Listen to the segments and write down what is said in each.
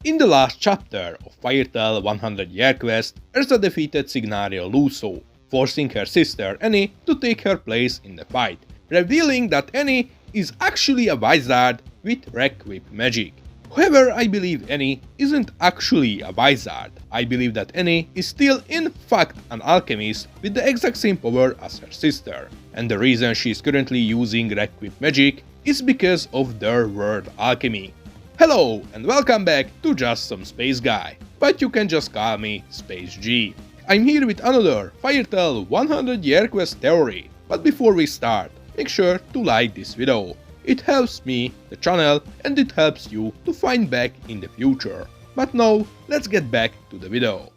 In the last chapter of Fairy Tail 100 Year Quest, Erza defeated Signario Luso, forcing her sister Ennie to take her place in the fight, revealing that Ennie is actually a wizard with Requip magic. However, I believe Ennie isn't actually a wizard. I believe that Ennie is still in fact an alchemist with the exact same power as her sister, and the reason she is currently using Requip magic is because of their word alchemy. Hello and welcome back to Just Some Space Guy, but you can just call me Space G. I'm here with another Fairy Tail 100 Year Quest theory, but before we start, make sure to like this video. It helps me, the channel, and it helps you to find back in the future. But now, let's get back to the video.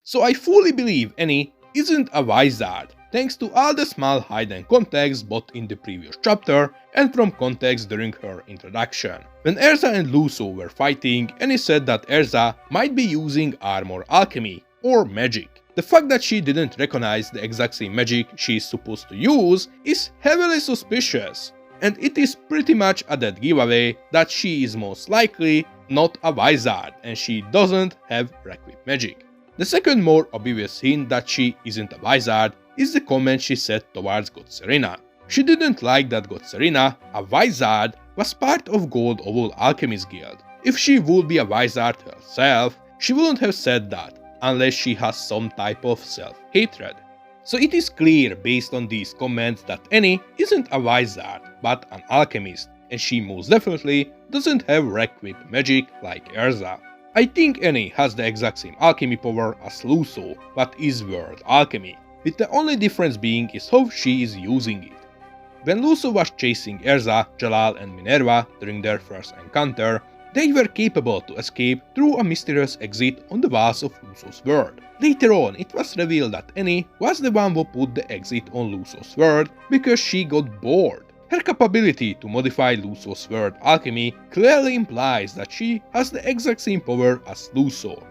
So I fully believe Ennie isn't a wizard, thanks to all the small hidden context both in the previous chapter and from context during her introduction. When Erza and Luso were fighting, Ennie said that Erza might be using armor alchemy, or magic. The fact that she didn't recognize the exact same magic she is supposed to use is heavily suspicious. And it is pretty much a dead giveaway that she is most likely not a wizard and she doesn't have Requip magic. The second more obvious hint that she isn't a wizard is the comment she said towards God Serena. She didn't like that God Serena, a wizard, was part of Gold Oval Alchemist Guild. If she would be a wizard herself, she wouldn't have said that, unless she has some type of self-hatred. So it is clear based on these comments that Ennie isn't a wizard, but an alchemist, and she most definitely doesn't have Requip magic like Erza. I think Ennie has the exact same alchemy power as Luso, but is word alchemy, with the only difference being is how she is using it. When Luso was chasing Erza, Jalal and Minerva during their first encounter, they were capable to escape through a mysterious exit on the walls of Luso's world. Later on, it was revealed that Ennie was the one who put the exit on Luso's world because she got bored. Her capability to modify Luso's word alchemy clearly implies that she has the exact same power as Luso.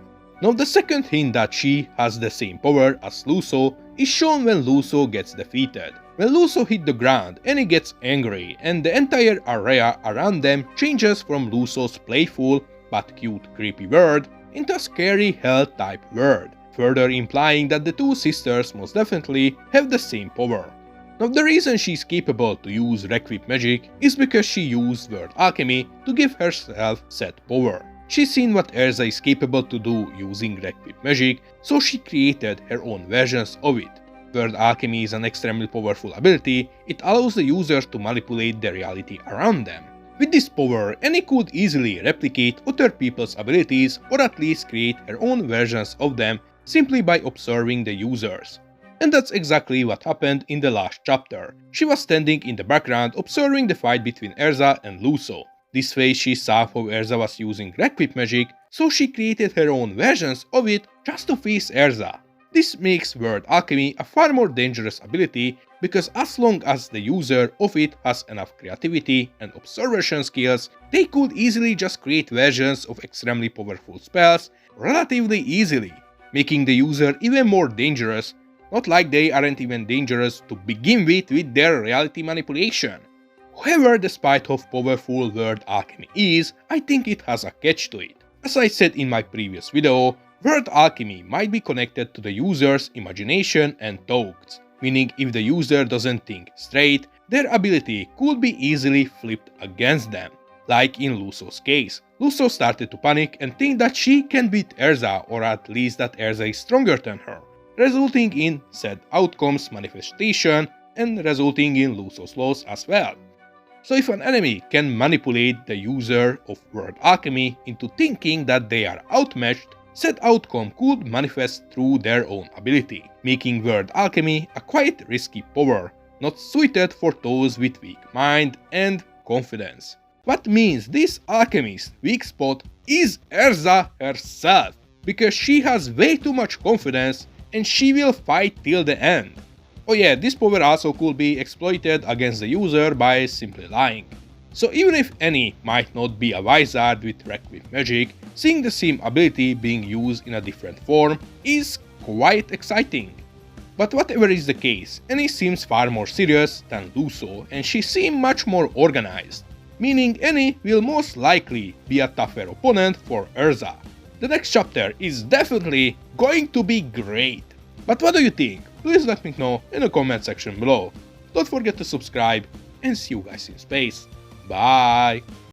Now the second hint that she has the same power as Luso is shown when Luso gets defeated. When Luso hit the ground, Ennie gets angry and the entire area around them changes from Luso's playful but cute creepy world into a scary hell type world, further implying that the two sisters most definitely have the same power. Now the reason she is capable to use Requip magic is because she used word alchemy to give herself said power. She's seen what Erza is capable to do using Requip magic, so she created her own versions of it. Word alchemy is an extremely powerful ability. It allows the user to manipulate the reality around them. With this power, Ennie could easily replicate other people's abilities or at least create her own versions of them simply by observing the users. And that's exactly what happened in the last chapter. She was standing in the background observing the fight between Erza and Luso. This way she saw how Erza was using Requip magic, so she created her own versions of it just to face Erza. This makes word alchemy a far more dangerous ability because as long as the user of it has enough creativity and observation skills, they could easily just create versions of extremely powerful spells relatively easily, making the user even more dangerous, not like they aren't even dangerous to begin with their reality manipulation. However, despite how powerful word alchemy is, I think it has a catch to it. As I said in my previous video, word alchemy might be connected to the user's imagination and thoughts, meaning if the user doesn't think straight, their ability could be easily flipped against them. Like in Luso's case, Luso started to panic and think that she can beat Erza, or at least that Erza is stronger than her, resulting in said outcome's manifestation and resulting in Luso's loss as well. So if an enemy can manipulate the user of word alchemy into thinking that they are outmatched, said outcome could manifest through their own ability, making word alchemy a quite risky power, not suited for those with weak mind and confidence. What means this alchemist's weak spot is Erza herself, because she has way too much confidence and she will fight till the end. Oh yeah, this power also could be exploited against the user by simply lying. So even if Ennie might not be a wizard with Requip magic, seeing the same ability being used in a different form is quite exciting. But whatever is the case, Ennie seems far more serious than Luso and she seems much more organized. meaning Ennie will most likely be a tougher opponent for Erza. The next chapter is definitely going to be great. But what do you think? Please let me know in the comment section below. Don't forget to subscribe and see you guys in space. Bye!